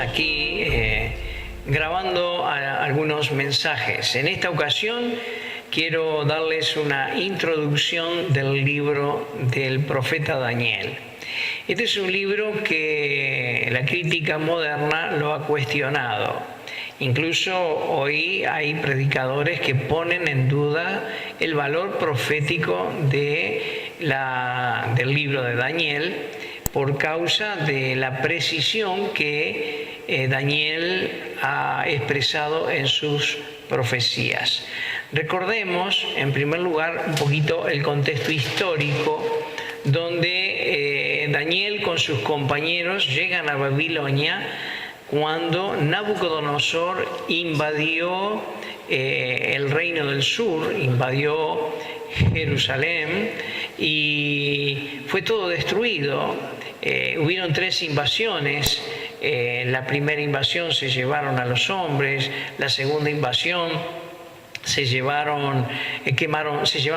aquí grabando algunos mensajes. En esta ocasión quiero darles una introducción del libro del profeta Daniel. Este es un libro que la crítica moderna lo ha cuestionado. Incluso hoy hay predicadores que ponen en duda el valor profético del libro de Daniel por causa de la precisión que Daniel ha expresado en sus profecías. Recordemos, en primer lugar, un poquito el contexto histórico donde Daniel con sus compañeros llegan a Babilonia cuando Nabucodonosor invadió el reino del sur, invadió Jerusalén y fue todo destruido. Hubieron 3 invasiones. La primera invasión se llevaron a los hombres, la segunda invasión se llevaron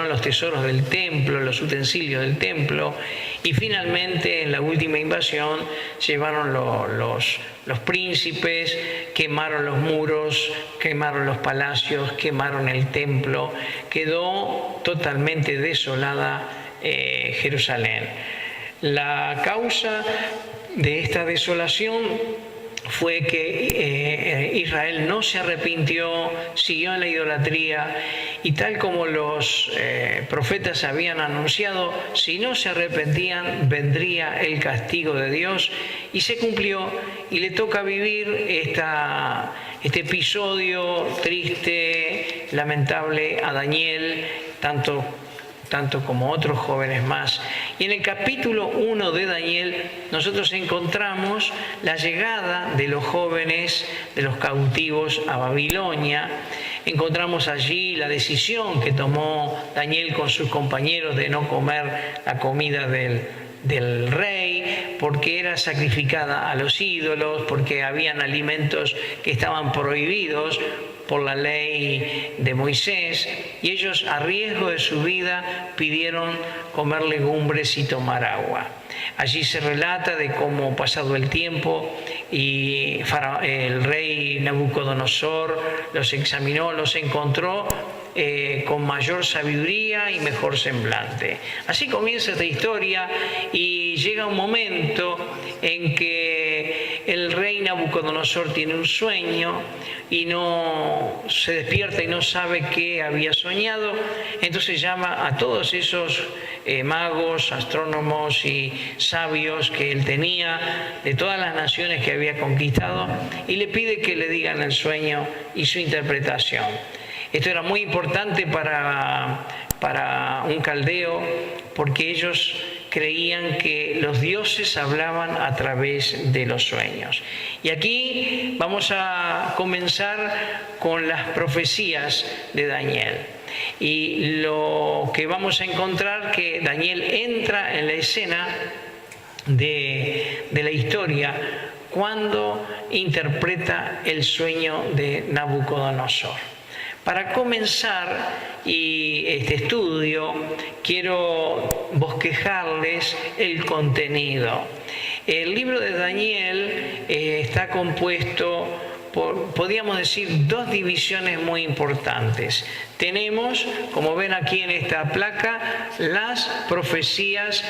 los tesoros del templo, los utensilios del templo, y finalmente en la última invasión se llevaron los príncipes, quemaron los muros, quemaron los palacios, quemaron el templo. Quedó totalmente desolada Jerusalén. La causa de esta desolación fue que Israel no se arrepintió, siguió en la idolatría, y tal como los profetas habían anunciado, si no se arrepentían vendría el castigo de Dios, y se cumplió, y le toca vivir este episodio triste, lamentable a Daniel, tanto como otros jóvenes más. Y en el capítulo 1 de Daniel nosotros encontramos la llegada de los jóvenes, de los cautivos a Babilonia. Encontramos allí la decisión que tomó Daniel con sus compañeros de no comer la comida del rey, porque era sacrificada a los ídolos, porque habían alimentos que estaban prohibidos por la ley de Moisés, y ellos, a riesgo de su vida, pidieron comer legumbres y tomar agua. Allí se relata de cómo, pasado el tiempo, y el rey Nabucodonosor los examinó, los encontró con mayor sabiduría y mejor semblante. Así comienza esta historia, y llega un momento en que el rey Nabucodonosor tiene un sueño y no se despierta y no sabe qué había soñado. Entonces llama a todos esos magos, astrónomos y sabios que él tenía de todas las naciones que había conquistado, y le pide que le digan el sueño y su interpretación. Esto era muy importante para un caldeo, porque ellos creían que los dioses hablaban a través de los sueños. Y aquí vamos a comenzar con las profecías de Daniel. Y lo que vamos a encontrar, que Daniel entra en la escena de la historia cuando interpreta el sueño de Nabucodonosor. Para comenzar este estudio, quiero bosquejarles el contenido. El libro de Daniel está compuesto por, podríamos decir, 2 divisiones muy importantes. Tenemos, como ven aquí en esta placa, las profecías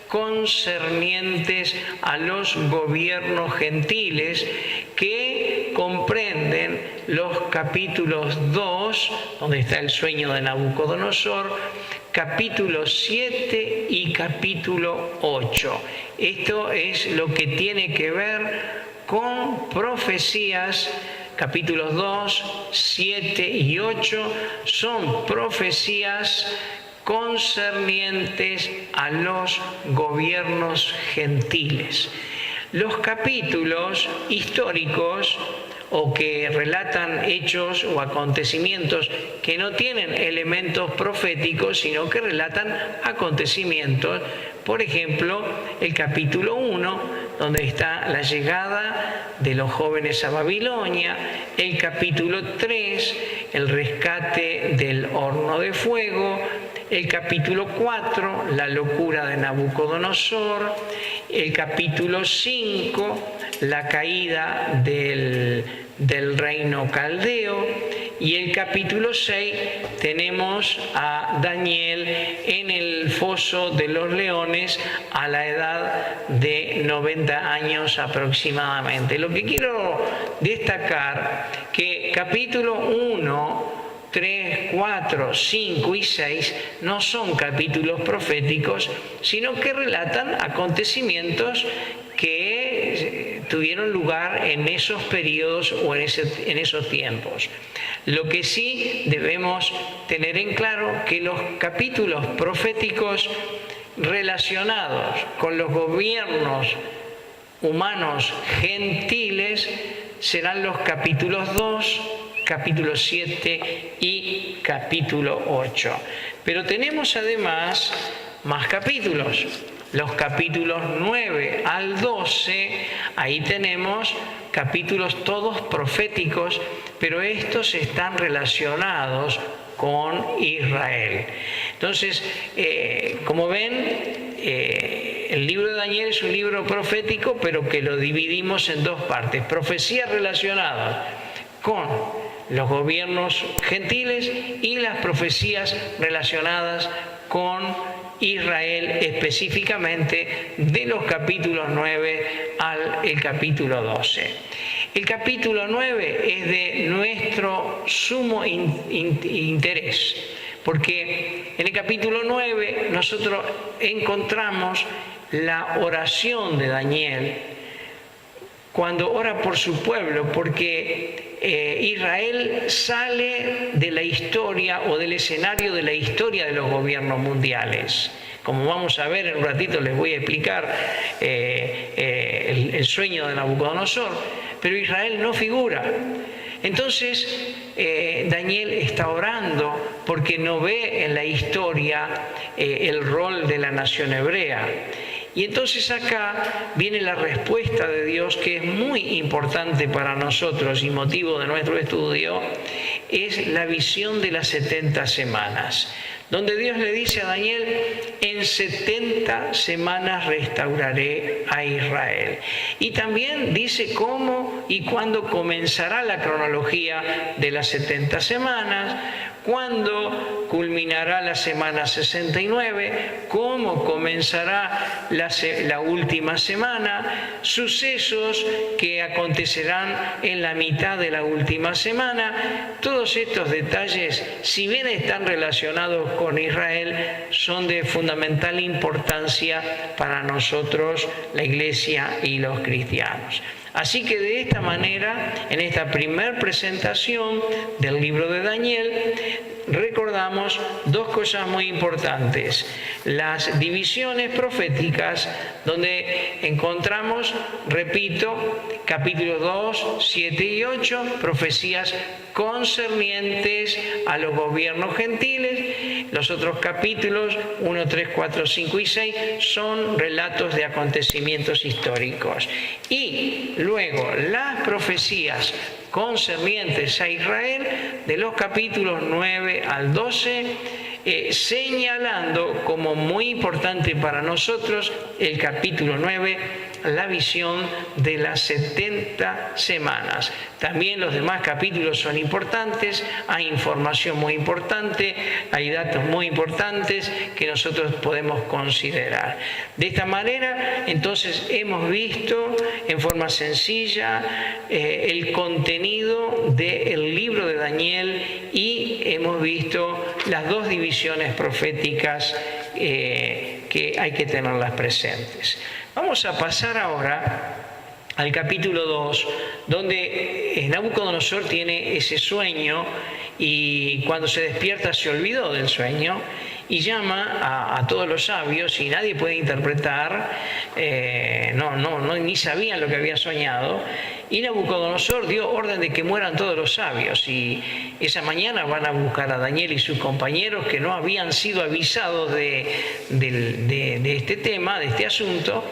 concernientes a los gobiernos gentiles, que comprenden los capítulos 2, donde está el sueño de Nabucodonosor, capítulo 7 y capítulo 8. Esto es lo que tiene que ver con profecías. Capítulos 2, 7 y 8 son profecías concernientes a los gobiernos gentiles. Los capítulos históricos, o que relatan hechos o acontecimientos que no tienen elementos proféticos, sino que relatan acontecimientos. Por ejemplo, el capítulo 1, donde está la llegada de los jóvenes a Babilonia; el capítulo 3, el rescate del horno de fuego; el capítulo 4, la locura de Nabucodonosor, el capítulo 5, la caída del reino caldeo, y el capítulo 6 tenemos a Daniel en el foso de los leones a la edad de 90 años aproximadamente. Lo que quiero destacar que capítulo 1, 3, 4, 5 y 6 no son capítulos proféticos, sino que relatan acontecimientos que tuvieron lugar en esos periodos o en esos tiempos. Lo que sí debemos tener en claro que los capítulos proféticos relacionados con los gobiernos humanos gentiles serán los capítulos 2, capítulo 7 y capítulo 8. Pero tenemos además más capítulos. Los capítulos 9 al 12, ahí tenemos capítulos todos proféticos, pero estos están relacionados con Israel. Entonces, como ven, el libro de Daniel es un libro profético, pero que lo dividimos en dos partes. Profecías relacionadas con los gobiernos gentiles y las profecías relacionadas con Israel, específicamente de los capítulos 9 al capítulo 12. El capítulo 9 es de nuestro sumo interés, porque en el capítulo 9 nosotros encontramos la oración de Daniel cuando ora por su pueblo, porque Israel sale de la historia o del escenario de la historia de los gobiernos mundiales. Como vamos a ver en un ratito, les voy a explicar el sueño de Nabucodonosor, pero Israel no figura. Entonces, Daniel está orando porque no ve en la historia el rol de la nación hebrea. Y entonces acá viene la respuesta de Dios, que es muy importante para nosotros y motivo de nuestro estudio, es la visión de las 70 semanas, donde Dios le dice a Daniel: en 70 semanas restauraré a Israel. Y también dice cómo y cuándo comenzará la cronología de las 70 semanas, cuándo culminará la semana 69, cómo comenzará la última semana, sucesos que acontecerán en la mitad de la última semana. Todos estos detalles, si bien están relacionados con Israel, son de fundamental importancia para nosotros, la Iglesia y los cristianos. Así que de esta manera, en esta primer presentación del libro de Daniel, recordamos dos cosas muy importantes: las divisiones proféticas, donde encontramos, repito, capítulos 2, 7 y 8, profecías concernientes a los gobiernos gentiles. Los otros capítulos 1, 3, 4, 5 y 6 son relatos de acontecimientos históricos. Y luego las profecías concernientes a Israel, de los capítulos 9 al 12, señalando como muy importante para nosotros el capítulo 9, la visión de las 70 semanas. También los demás capítulos son importantes, hay información muy importante, hay datos muy importantes que nosotros podemos considerar. De esta manera, entonces, hemos visto en forma sencilla el contenido del libro de Daniel y hemos visto las dos divisiones proféticas que hay que tenerlas presentes. Vamos a pasar ahora al capítulo 2, donde Nabucodonosor tiene ese sueño y cuando se despierta se olvidó del sueño y llama a todos los sabios, y nadie puede interpretar, ni sabían lo que había soñado, Y Nabucodonosor dio orden de que mueran todos los sabios, y esa mañana van a buscar a Daniel y sus compañeros que no habían sido avisados de este tema, de este asunto,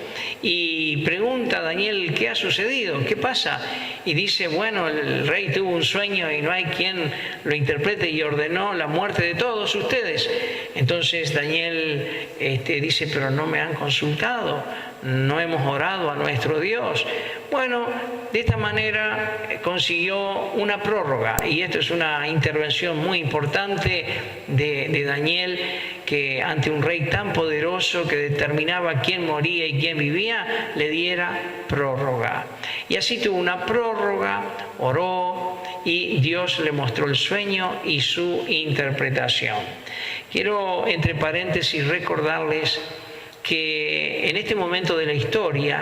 y pregunta a Daniel: ¿qué ha sucedido? ¿Qué pasa? Y dice: bueno, el rey tuvo un sueño y no hay quien lo interprete, y ordenó la muerte de todos ustedes. Entonces Daniel dice: pero no me han consultado, no hemos orado a nuestro Dios. Bueno, de esta manera consiguió una prórroga, y esto es una intervención muy importante de Daniel, que ante un rey tan poderoso que determinaba quién moría y quién vivía, le diera prórroga. Y así tuvo una prórroga, oró, y Dios le mostró el sueño y su interpretación. Quiero, entre paréntesis, recordarles que en este momento de la historia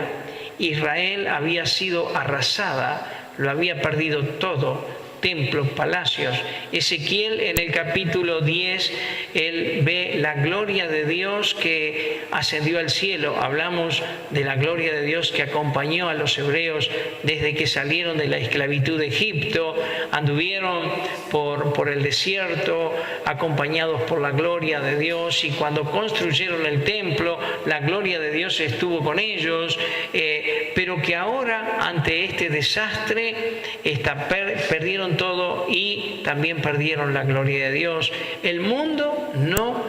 Israel había sido arrasada, lo había perdido todo: templos, palacios. Ezequiel, en el capítulo 10, él ve la gloria de Dios que ascendió al cielo. Hablamos de la gloria de Dios que acompañó a los hebreos desde que salieron de la esclavitud de Egipto, anduvieron por el desierto acompañados por la gloria de Dios, y cuando construyeron el templo, la gloria de Dios estuvo con ellos, pero que ahora, ante este desastre, perdieron todo, y también perdieron la gloria de Dios. El mundo no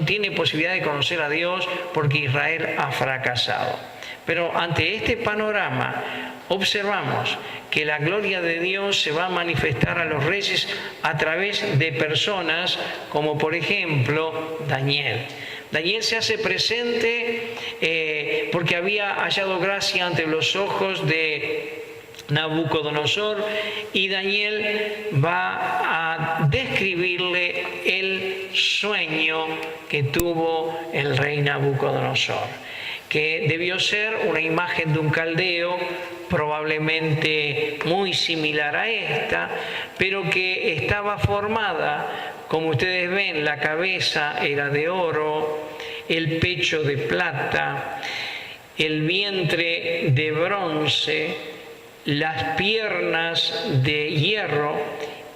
tiene posibilidad de conocer a Dios porque Israel ha fracasado. Pero ante este panorama observamos que la gloria de Dios se va a manifestar a los reyes a través de personas como, por ejemplo, Daniel. Daniel se hace presente porque había hallado gracia ante los ojos de Nabucodonosor, y Daniel va a describirle el sueño que tuvo el rey Nabucodonosor, que debió ser una imagen de un caldeo, probablemente muy similar a esta, pero que estaba formada, como ustedes ven, la cabeza era de oro, el pecho de plata, el vientre de bronce, las piernas de hierro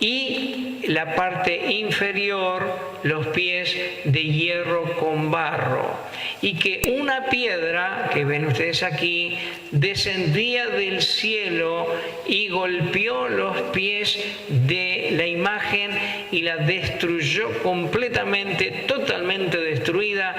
y la parte inferior, los pies de hierro con barro, y que una piedra, que ven ustedes aquí, descendía del cielo y golpeó los pies de la imagen y la destruyó completamente, totalmente destruida.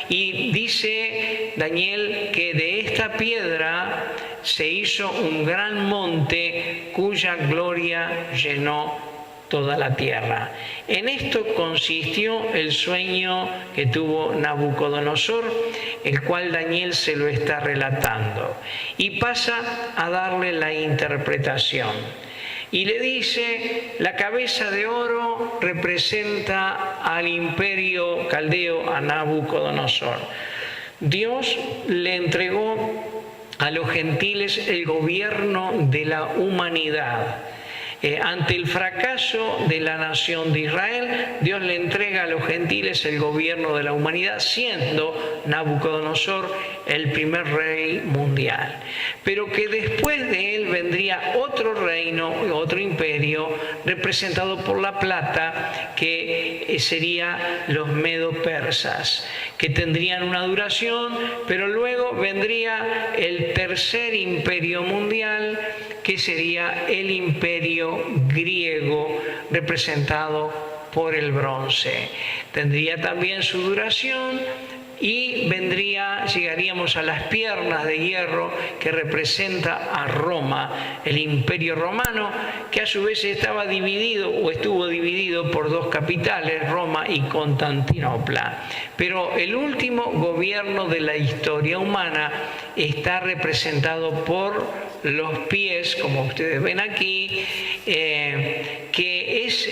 Y dice Daniel que de esta piedra se hizo un gran monte cuya gloria llenó toda la tierra. En esto consistió el sueño que tuvo Nabucodonosor, el cual Daniel se lo está relatando, y pasa a darle la interpretación. Y le dice: la cabeza de oro representa al imperio caldeo, a Nabucodonosor. Dios le entregó a los gentiles el gobierno de la humanidad. Ante el fracaso de la nación de Israel, Dios le entrega a los gentiles el gobierno de la humanidad, siendo Nabucodonosor el primer rey mundial. Pero que después de él vendría otro reino, otro imperio, representado por la plata, que sería los medo-persas, que tendrían una duración, pero luego vendría el tercer imperio mundial, que sería el imperio griego, representado por el bronce. Tendría también su duración, y llegaríamos a las piernas de hierro, que representa a Roma, el imperio romano, que a su vez estaba dividido o estuvo dividido por dos capitales, Roma y Constantinopla. Pero el último gobierno de la historia humana está representado por los pies, como ustedes ven aquí, que es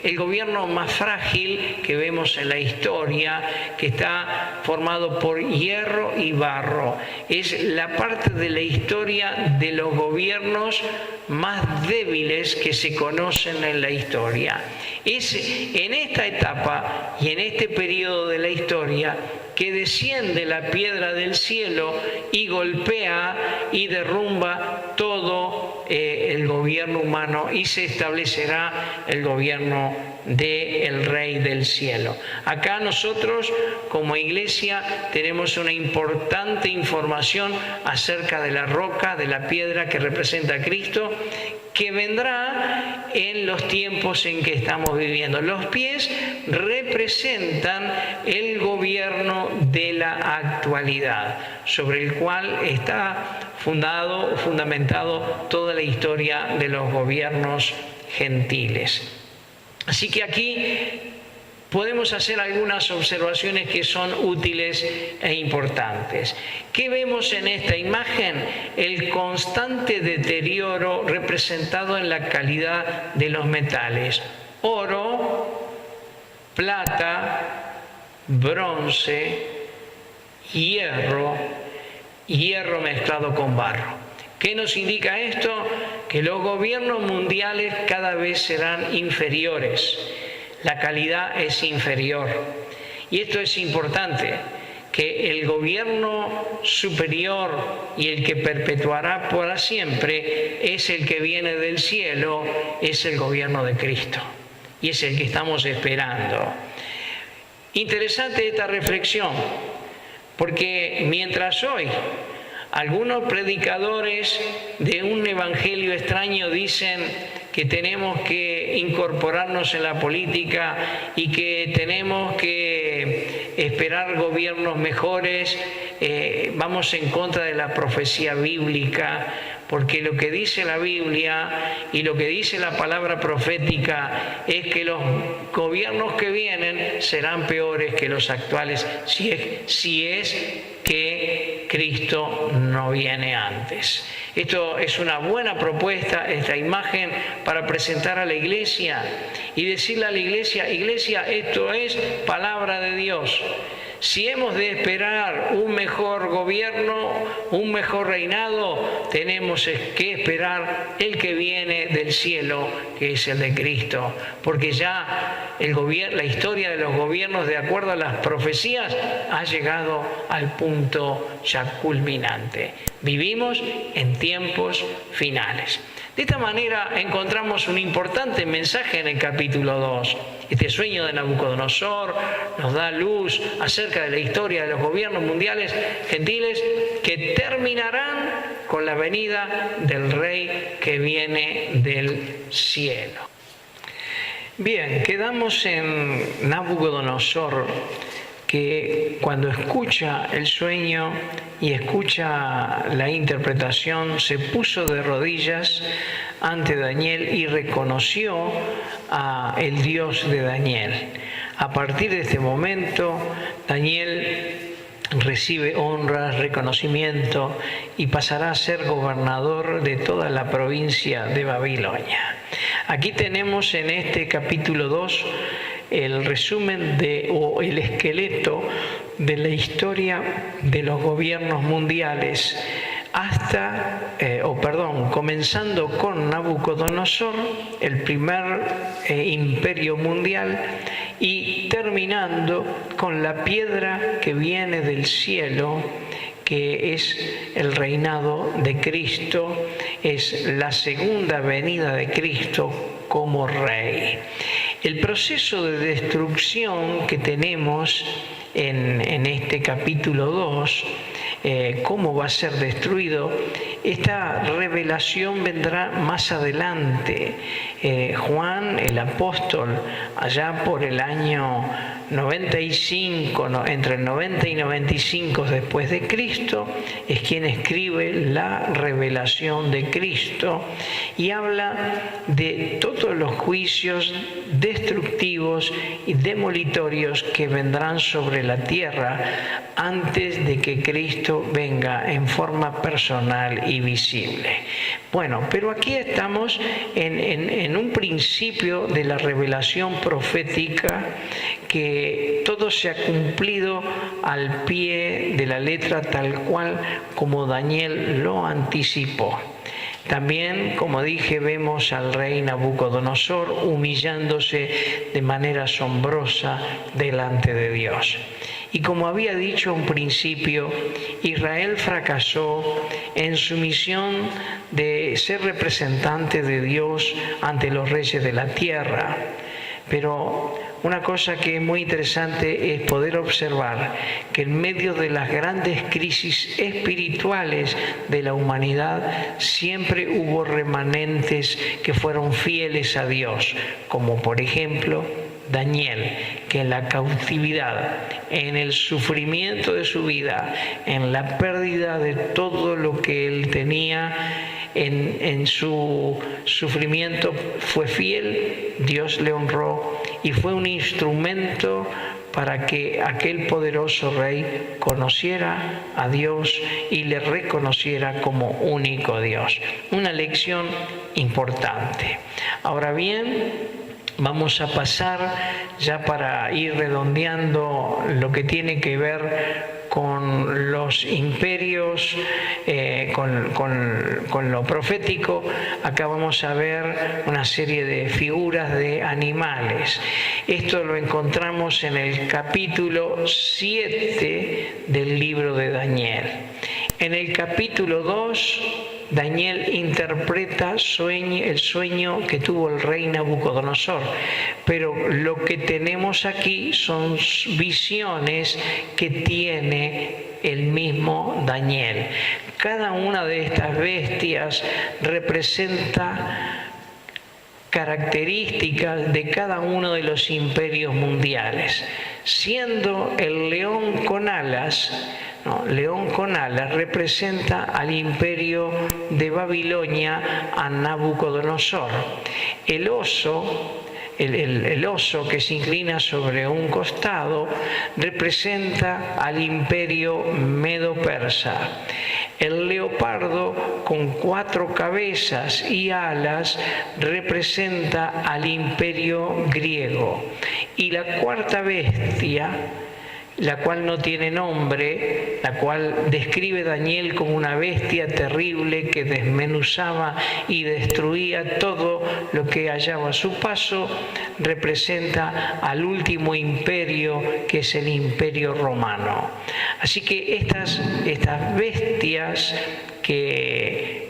el gobierno más frágil que vemos en la historia, que está formado por hierro y barro. Es la parte de la historia de los gobiernos más débiles que se conocen en la historia. Es en esta etapa y en este periodo de la historia que desciende la piedra del cielo y golpea y derrumba todo el gobierno humano, y se establecerá el gobierno del Rey del cielo. Acá nosotros como iglesia tenemos una importante información acerca de la roca, de la piedra que representa a Cristo, que vendrá en los tiempos en que estamos viviendo. Los pies representan el gobierno de la actualidad, sobre el cual está fundamentado toda la historia de los gobiernos gentiles. Así que aquí podemos hacer algunas observaciones que son útiles e importantes. ¿Qué vemos en esta imagen? El constante deterioro representado en la calidad de los metales: oro, plata, bronce, hierro mezclado con barro. ¿Qué nos indica esto? Que los gobiernos mundiales cada vez serán inferiores. La calidad es inferior. Y esto es importante, que el gobierno superior y el que perpetuará para siempre es el que viene del cielo, es el gobierno de Cristo. Y es el que estamos esperando. Interesante esta reflexión, porque mientras hoy algunos predicadores de un evangelio extraño dicen que tenemos que incorporarnos en la política y que tenemos que esperar gobiernos mejores, vamos en contra de la profecía bíblica, porque lo que dice la Biblia y lo que dice la palabra profética es que los gobiernos que vienen serán peores que los actuales, si es que Cristo no viene antes. Esto es una buena propuesta, esta imagen, para presentar a la iglesia y decirle a la iglesia: iglesia, esto es palabra de Dios. Si hemos de esperar un mejor gobierno, un mejor reinado, tenemos que esperar el que viene del cielo, que es el de Cristo. Porque ya la historia de los gobiernos, de acuerdo a las profecías, ha llegado al punto ya culminante. Vivimos en tiempos finales. De esta manera encontramos un importante mensaje en el capítulo 2. Este sueño de Nabucodonosor nos da luz acerca de la historia de los gobiernos mundiales gentiles que terminarán con la venida del Rey que viene del cielo. Bien, quedamos en Nabucodonosor, que cuando escucha el sueño y escucha la interpretación, se puso de rodillas ante Daniel y reconoció a el Dios de Daniel. A partir de este momento, Daniel recibe honras, reconocimiento y pasará a ser gobernador de toda la provincia de Babilonia. Aquí tenemos en este capítulo 2 el resumen o el esqueleto de la historia de los gobiernos mundiales comenzando con Nabucodonosor, el primer imperio mundial, y terminando con la piedra que viene del cielo, que es el reinado de Cristo, es la segunda venida de Cristo como Rey. El proceso de destrucción que tenemos en este capítulo 2, cómo va a ser destruido, esta revelación vendrá más adelante. Juan, el apóstol, allá por el año 95, entre el 90 y 95 después de Cristo, es quien escribe la revelación de Cristo y habla de todos los juicios destructivos y demolitorios que vendrán sobre la tierra antes de que Cristo venga en forma personal y visible. Bueno, pero aquí estamos en un principio de la revelación profética, que todo se ha cumplido al pie de la letra, tal cual como Daniel lo anticipó. También, como dije, vemos al rey Nabucodonosor humillándose de manera asombrosa delante de Dios. Y como había dicho a un principio, Israel fracasó en su misión de ser representante de Dios ante los reyes de la tierra. Pero una cosa que es muy interesante es poder observar que en medio de las grandes crisis espirituales de la humanidad siempre hubo remanentes que fueron fieles a Dios, como por ejemplo Daniel, que en la cautividad, en el sufrimiento de su vida, en la pérdida de todo lo que él tenía, en su sufrimiento fue fiel, Dios le honró y fue un instrumento para que aquel poderoso rey conociera a Dios y le reconociera como único Dios. Una lección importante. Ahora bien, vamos a pasar ya para ir redondeando lo que tiene que ver con los imperios, con lo profético. Acá vamos a ver una serie de figuras de animales. Esto lo encontramos en el capítulo 7 del libro de Daniel. En el capítulo 2, Daniel interpreta el sueño que tuvo el rey Nabucodonosor, pero lo que tenemos aquí son visiones que tiene el mismo Daniel. Cada una de estas bestias representa características de cada uno de los imperios mundiales, siendo el león con alas. León con alas representa al imperio de Babilonia, a Nabucodonosor. El oso que se inclina sobre un costado representa al imperio medo-persa. El leopardo con 4 cabezas y alas representa al imperio griego. Y la cuarta bestia, la cual no tiene nombre, la cual describe Daniel como una bestia terrible que desmenuzaba y destruía todo lo que hallaba a su paso, representa al último imperio, que es el imperio romano. Así que estas bestias que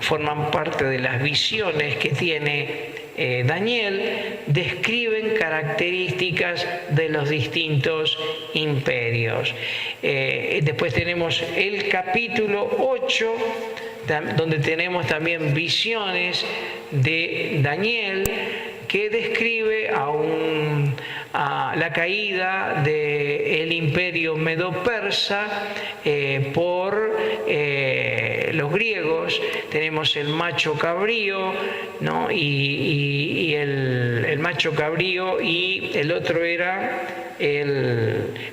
forman parte de las visiones que tiene Daniel describen características de los distintos imperios. Después tenemos el capítulo 8, donde tenemos también visiones de Daniel, que describe a la caída del imperio medo-persa por los griegos. Tenemos el macho cabrío, ¿no? y el macho cabrío, y el otro era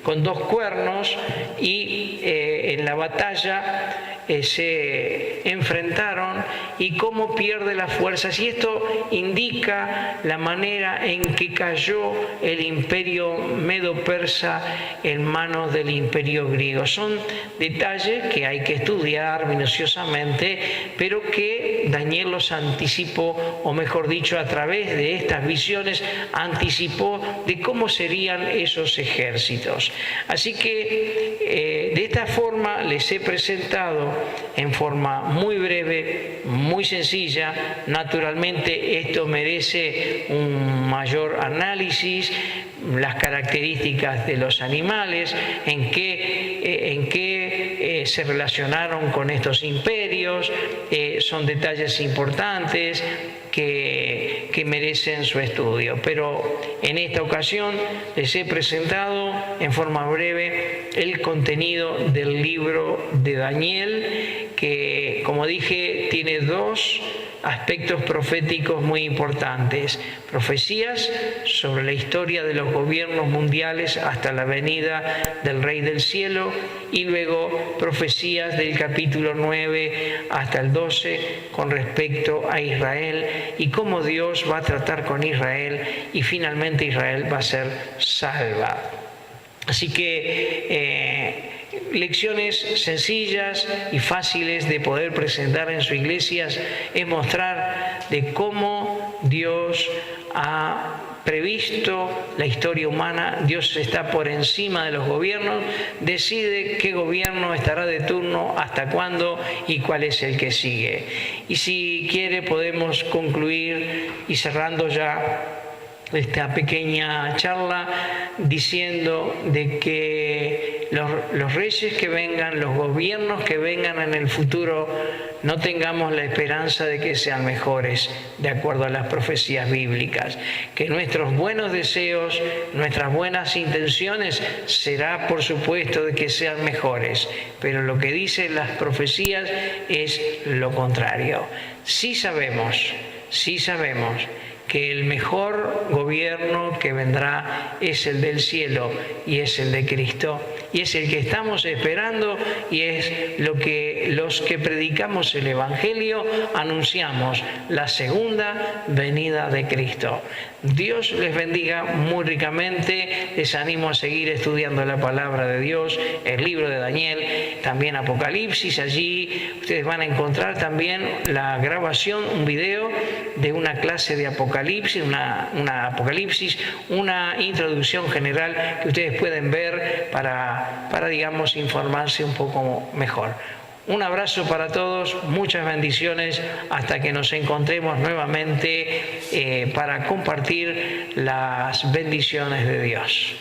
con 2 cuernos, y en la batalla se enfrentaron y cómo pierde las fuerzas. Y esto indica la manera en que cayó el imperio medo-persa en manos del imperio griego. Son detalles que hay que estudiar minuciosamente, pero que Daniel los anticipó, o mejor dicho, a través de estas visiones anticipó de cómo serían esos ejércitos. Así que de esta forma les he presentado en forma muy breve, muy sencilla. Naturalmente esto merece un mayor análisis, las características de los animales, en qué se relacionaron con estos imperios, son detalles importantes que merecen su estudio. Pero en esta ocasión les he presentado en forma breve el contenido del libro de Daniel, que, como dije, tiene 2 aspectos proféticos muy importantes: profecías sobre la historia de los gobiernos mundiales hasta la venida del Rey del Cielo, y luego profecías del capítulo 9 hasta el 12 con respecto a Israel y cómo Dios va a tratar con Israel, y finalmente Israel va a ser salva. Así que lecciones sencillas y fáciles de poder presentar en sus iglesias es mostrar de cómo Dios ha previsto la historia humana. Dios está por encima de los gobiernos, decide qué gobierno estará de turno, hasta cuándo y cuál es el que sigue. Y si quiere podemos concluir y cerrando ya esta pequeña charla diciendo de que los reyes que vengan, los gobiernos que vengan en el futuro, no tengamos la esperanza de que sean mejores de acuerdo a las profecías bíblicas, que nuestros buenos deseos, nuestras buenas intenciones será por supuesto de que sean mejores, pero lo que dicen las profecías es lo contrario. Sí sabemos que el mejor gobierno que vendrá es el del cielo y es el de Cristo, y es el que estamos esperando, y es lo que los que predicamos el Evangelio anunciamos, la segunda venida de Cristo. Dios les bendiga muy ricamente. Les animo a seguir estudiando la palabra de Dios, el libro de Daniel, también Apocalipsis. Allí ustedes van a encontrar también la grabación, un video de una clase de Apocalipsis, una Apocalipsis, una introducción general que ustedes pueden ver para digamos, informarse un poco mejor. Un abrazo para todos, muchas bendiciones, hasta que nos encontremos nuevamente para compartir las bendiciones de Dios.